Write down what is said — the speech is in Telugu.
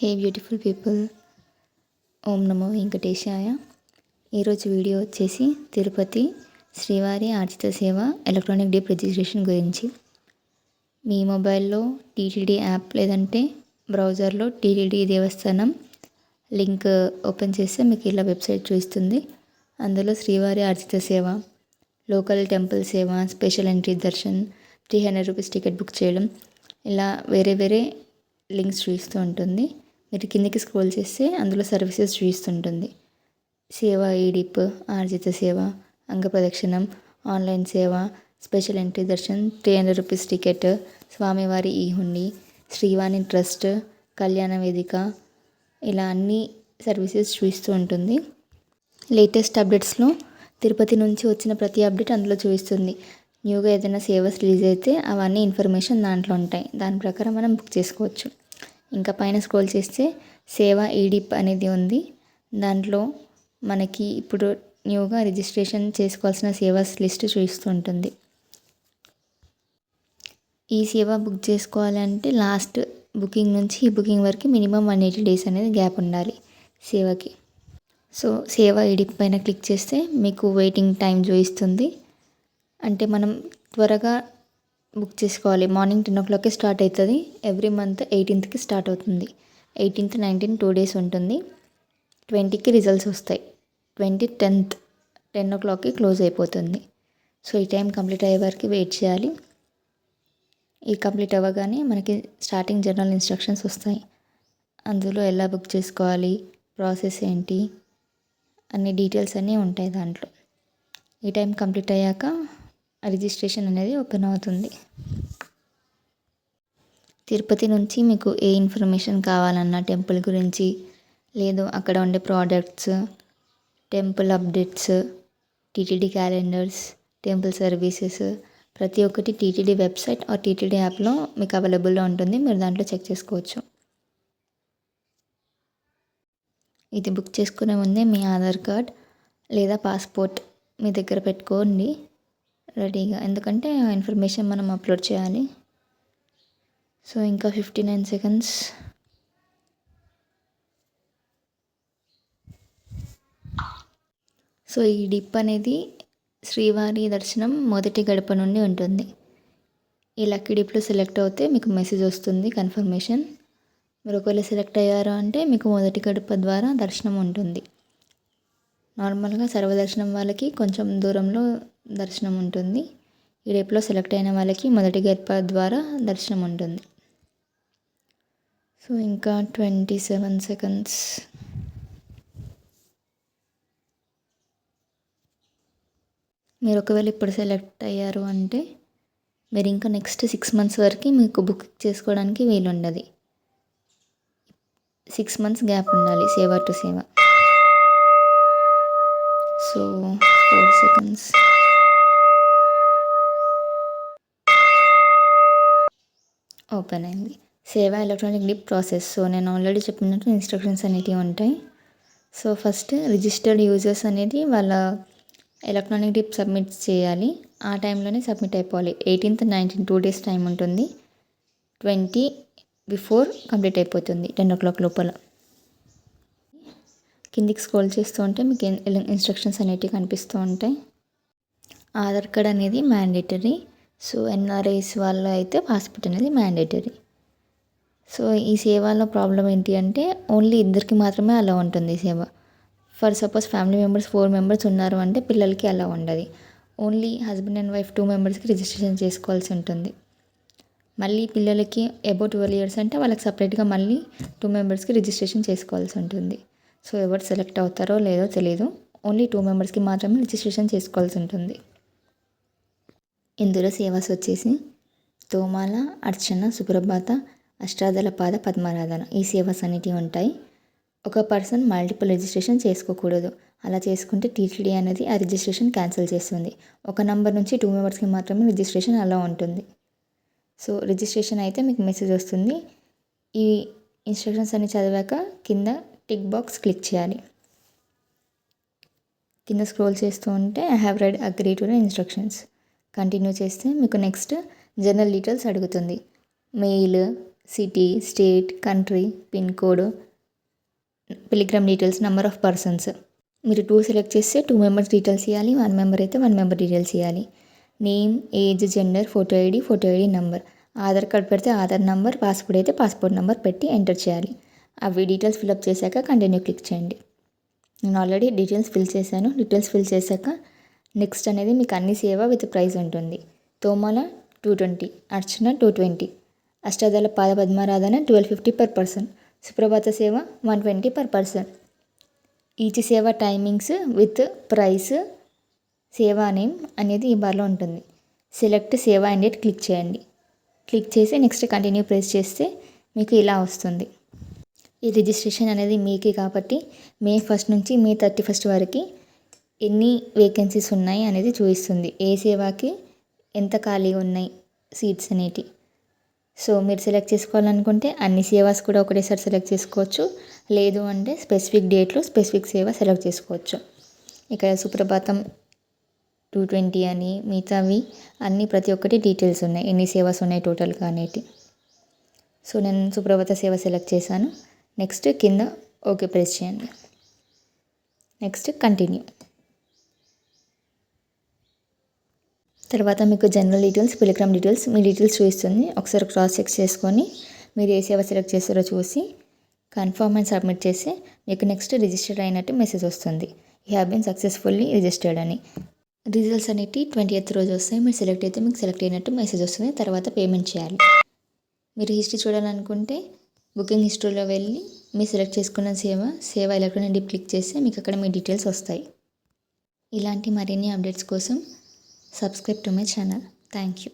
హే బ్యూటిఫుల్ పీపుల్, ఓం నమో వెంకటేశాయ. ఈరోజు వీడియో వచ్చేసి తిరుపతి శ్రీవారి ఆర్జిత సేవ ఎలక్ట్రానిక్ డీప్ రిజిస్ట్రేషన్ గురించి. మీ మొబైల్లో టీటీడీ యాప్ లేదంటే బ్రౌజర్లో టీటీడీ దేవస్థానం లింక్ ఓపెన్ చేస్తే మీకు ఇలా వెబ్సైట్ చూస్తుంది. అందులో శ్రీవారి ఆర్జిత సేవ, లోకల్ టెంపుల్ సేవ, special entry Darshan, 300 rupees ticket book చేయడం, ఇలా వేరే లింక్స్ చూస్తూ ఉంటుంది. మీరు కిందికి స్క్రోల్ చేస్తే అందులో సర్వీసెస్ చూపిస్తుంటుంది. సేవ ఈడిప్, ఆర్జిత సేవ, అంగప్రదక్షిణం, ఆన్లైన్ సేవ, special entry Darshan, 300 rupees ticket, స్వామివారి ఈ హుండీ, శ్రీవాణి ట్రస్ట్, కళ్యాణ వేదిక, ఇలా అన్ని సర్వీసెస్ చూపిస్తూ ఉంటుంది. లేటెస్ట్ అప్డేట్స్లో తిరుపతి నుంచి వచ్చిన ప్రతి అప్డేట్ అందులో చూపిస్తుంది. న్యూగా ఏదైనా సేవస్ రిలీజ్ అయితే అవన్నీ ఇన్ఫర్మేషన్ దాంట్లో ఉంటాయి. దాని ప్రకారం మనం బుక్ చేసుకోవచ్చు. ఇంకా పైన స్క్రోల్ చేస్తే సేవ ఈడిప్ అనేది ఉంది. దాంట్లో మనకి ఇప్పుడు న్యూగా రిజిస్ట్రేషన్ చేసుకోవాల్సిన సేవాస్ లిస్ట్ చూపిస్తుంటుంది. ఈ సేవ బుక్ చేసుకోవాలంటే లాస్ట్ బుకింగ్ నుంచి ఈ బుకింగ్ వరకు మినిమం 180 డేస్ అనేది గ్యాప్ ఉండాలి సేవకి. సో సేవ ఈడిప్ పైన క్లిక్ చేస్తే మీకు వెయిటింగ్ టైం చూపిస్తుంది. అంటే మనం త్వరగా బుక్ చేసుకోవాలి. మార్నింగ్ 10 o'clock స్టార్ట్ అవుతుంది. ఎవ్రీ మంత్ 18th స్టార్ట్ అవుతుంది. 18th, 19th 2 days ఉంటుంది. 20కి రిజల్ట్స్ వస్తాయి. 10th 10 o'clock క్లోజ్ అయిపోతుంది. సో ఈ టైం కంప్లీట్ అయ్యే వరకు వెయిట్ చేయాలి. ఈ కంప్లీట్ అవ్వగానే మనకి స్టార్టింగ్ జనరల్ ఇన్స్ట్రక్షన్స్ వస్తాయి. అందులో ఎలా బుక్ చేసుకోవాలి, ప్రాసెస్ ఏంటి, అన్ని డీటెయిల్స్ అన్నీ ఉంటాయి దాంట్లో. ఈ టైం కంప్లీట్ అయ్యాక రిజిస్ట్రేషన్ అనేది ఓపెన్ అవుతుంది. తిరుపతి నుంచి మీకు ఏ ఇన్ఫర్మేషన్ కావాలన్నా టెంపుల్ గురించి, లేదు అక్కడ ఉండే products, temple updates, TTD calendars, temple services, ప్రతి ఒక్కటి టీటీడీ వెబ్సైట్ ఆర్ టీటీడీ యాప్లో మీకు అవైలబుల్లో ఉంటుంది. మీరు దాంట్లో చెక్ చేసుకోవచ్చు. ఇది బుక్ చేసుకునే ముందే మీ ఆధార్ కార్డ్ లేదా పాస్పోర్ట్ మీ దగ్గర పెట్టుకోండి రెడీగా, ఎందుకంటే ఆ ఇన్ఫర్మేషన్ మనం అప్లోడ్ చేయాలి. సో ఇంకా 59 seconds. సో ఈ డిప్ అనేది శ్రీవారి దర్శనం మొదటి గడప నుండి ఉంటుంది. ఈ లక్కీ డిప్లో సెలెక్ట్ అవుతే మీకు మెసేజ్ వస్తుంది కన్ఫర్మేషన్. మీరు ఒకవేళ సెలెక్ట్ అయ్యారు అంటే మీకు మొదటి గడప ద్వారా దర్శనం ఉంటుంది. నార్మల్గా సర్వదర్శనం వాళ్ళకి కొంచెం దూరంలో దర్శనం ఉంటుంది. ఈ డిప్లో సెలెక్ట్ అయిన వాళ్ళకి మొదటి గడప ద్వారా దర్శనం ఉంటుంది. సో ఇంకా 27 seconds. మీరు ఒకవేళ ఇప్పుడు సెలెక్ట్ అయ్యారు అంటే మీరు ఇంకా నెక్స్ట్ 6 months వరకు మీకు బుక్ చేసుకోవడానికి వీలుండదు. 6 months గ్యాప్ ఉండాలి సేవ టు సేవ. So 4 seconds. ఓపెన్ అయింది. సేవ ఎలక్ట్రానిక్ డిప్ ప్రాసెస్. సో నేను ఆల్రెడీ చెప్పినట్టు ఇన్స్ట్రక్షన్స్ అనేవి ఉంటాయి. సో ఫస్ట్ రిజిస్టర్డ్ యూజర్స్ అనేది వాళ్ళ ఎలక్ట్రానిక్ డిప్ సబ్మిట్ చేయాలి. ఆ టైంలోనే సబ్మిట్ అయిపోవాలి. 18th, 19th 2 days టైం ఉంటుంది. 20 before కంప్లీట్ అయిపోతుంది 10 o'clock లోపల. కిందికి స్క్రోల్ చేస్తూ ఉంటే మీకు ఇన్స్ట్రక్షన్స్ అనేవి కనిపిస్తూ ఉంటాయి. ఆధార్ కార్డ్ అనేది మ్యాండేటరీ. సో ఎన్ఆర్ఐస్ వాళ్ళు అయితే పాస్పోర్ట్ అనేది మ్యాండేటరీ. సో ఈ సేవలో ప్రాబ్లం ఏంటి అంటే ఓన్లీ ఇద్దరికి మాత్రమే అలా ఉంటుంది సేవ. For suppose family members 4 members ఉన్నారు అంటే పిల్లలకి అలా ఉండదు. Only husband and wife 2 members registration చేసుకోవాల్సి ఉంటుంది. మళ్ళీ పిల్లలకి అబౌట్ 12 years అంటే వాళ్ళకి సపరేట్గా మళ్ళీ 2 members రిజిస్ట్రేషన్ చేసుకోవాల్సి ఉంటుంది. సో ఎవరు సెలెక్ట్ అవుతారో లేదో తెలియదు. ఓన్లీ 2 members మాత్రమే రిజిస్ట్రేషన్ చేసుకోవాల్సి ఉంటుంది. ఇందులో సేవాస్ వచ్చేసి తోమాల, అర్చన, సుప్రభాత, అష్టాదళ పాద, పద్మారాధన, ఈ సేవాస్ అనేటివి ఉంటాయి. ఒక పర్సన్ మల్టిపుల్ రిజిస్ట్రేషన్ చేసుకోకూడదు. అలా చేసుకుంటే టీటీడీ అనేది ఆ రిజిస్ట్రేషన్ క్యాన్సిల్ చేస్తుంది. ఒక నంబర్ నుంచి 2 members మాత్రమే రిజిస్ట్రేషన్ అలా ఉంటుంది. సో రిజిస్ట్రేషన్ అయితే మీకు మెసేజ్ వస్తుంది. ఈ ఇన్స్ట్రక్షన్స్ అన్ని చదివాక కింద టిక్ బాక్స్ క్లిక్ చేయాలి. కింద స్క్రోల్ చేస్తూ ఉంటే I have read agree to the instructions continue చేస్తే మీకు నెక్స్ట్ జనరల్ డీటెయిల్స్ అడుగుతుంది. Mail, city, state, country, pin code, pilgrim details, number of persons. మీరు 2 సెలెక్ట్ చేస్తే 2 మెంబర్స్ డీటెయిల్స్ ఇవ్వాలి, 1 మెంబర్ అయితే 1 మెంబర్ డీటెయిల్స్ ఇవ్వాలి. Name, age, gender, photo ID number. Aadhaar card పెడితే ఆధార్ నెంబర్, పాస్పోర్ట్ అయితే పాస్పోర్ట్ నెంబర్ పెట్టి ఎంటర్ చేయాలి. అవి డీటెయిల్స్ ఫిల్అప్ చేశాక కంటిన్యూ క్లిక్ చేయండి. నేను ఆల్రెడీ డీటెయిల్స్ ఫిల్ చేశాను. డీటెయిల్స్ ఫిల్ చేశాక నెక్స్ట్ అనేది మీకు అన్ని సేవ విత్ ప్రైస్ ఉంటుంది. తోమాల 220, అర్చన 220, అష్టాదళ పాద పద్మారాధన 1250 per person, సుప్రభాత సేవ 120 per person. ఈచ్ సేవ టైమింగ్స్ విత్ ప్రైస్, సేవా నేమ్ అనేది ఈ బార్లో ఉంటుంది. సెలెక్ట్ సేవ అండ్ డేట్ క్లిక్ చేయండి. క్లిక్ చేసి నెక్స్ట్ కంటిన్యూ ప్రెస్ చేస్తే మీకు ఇలా వస్తుంది. ఈ రిజిస్ట్రేషన్ అనేది మీకే కాబట్టి May 1 నుంచి May 31 వరకు ఎన్ని వేకెన్సీస్ ఉన్నాయి అనేది చూపిస్తుంది. ఏ సేవకి ఎంత ఖాళీ ఉన్నాయి సీట్స్ అనేటి. సో మీరు సెలెక్ట్ చేసుకోవాలనుకుంటే అన్ని సేవాస్ కూడా ఒకటేసారి సెలెక్ట్ చేసుకోవచ్చు. లేదు అంటే స్పెసిఫిక్ డేట్లో స్పెసిఫిక్ సేవ సెలెక్ట్ చేసుకోవచ్చు. ఇక్కడ సుప్రభాతం 220 అని, మిగతావి అన్నీ ప్రతి ఒక్కటి డీటెయిల్స్ ఉన్నాయి, ఎన్ని సేవాస్ ఉన్నాయి టోటల్గా అనేటి. సో నేను సుప్రభాత సేవ సెలెక్ట్ చేశాను. నెక్స్ట్ కింద ఓకే ప్రెస్ చేయండి. Next continue. తర్వాత మీకు జనరల్ డీటెయిల్స్, పిలిగ్రామ్ డీటెయిల్స్, మీ డీటెయిల్స్ చూపిస్తుంది. ఒకసారి క్రాస్ చెక్ చేసుకొని మీరు ఏ సేవ సెలెక్ట్ చేస్తారో చూసి కన్ఫర్మ్ అండ్ సబ్మిట్ చేసి మీకు నెక్స్ట్ రిజిస్టర్ అయినట్టు మెసేజ్ వస్తుంది. You have been successfully registered అని. రిజల్ట్స్ అనేవి 20th రోజు వస్తాయి. మీరు సెలెక్ట్ అయితే మీకు సెలెక్ట్ అయినట్టు మెసేజ్ వస్తుంది. తర్వాత పేమెంట్ చేయాలి. మీరు హిస్టరీ చూడాలనుకుంటే బుకింగ్ హిస్టరీలో వెళ్ళి మీరు సెలెక్ట్ చేసుకున్న సేవ ఎలక్ట్రానిక్ డిప్ క్లిక్ చేస్తే మీకు అక్కడ మీ డీటెయిల్స్ వస్తాయి. ఇలాంటి మరిన్ని అప్డేట్స్ కోసం subscribe to my channel. Thank you.